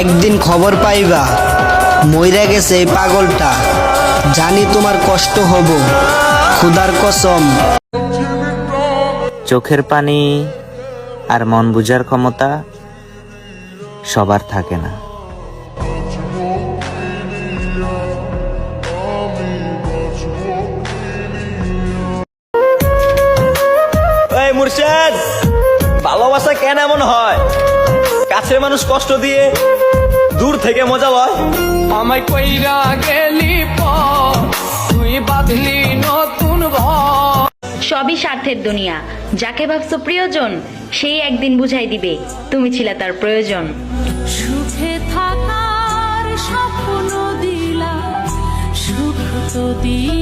একদিন খবর পাইবা মইরা গেছে এই পাগলটা। জানি তোমার কষ্ট হব, খুদার কসম। চোখের পানি আর মন বুঝার ক্ষমতা সবার থাকে না। এই মুর্শেদ, ভালোবাসা কেন এমন হয়? কাছের মানুষ কষ্ট দিয়ে দূর থেকে মজা লয়। আমায় কইরা গেলি পর তুই বাঁধলি নতুন ঘর। সবই স্বার্থের দুনিয়া। যাকে ভাবছো প্রিয়জন, সেই একদিন বুঝাই দিবে তুমি ছিলে তার প্রয়োজন। সুখে থাকার স্বপ্ন দিলা, সুখ তো দিলা।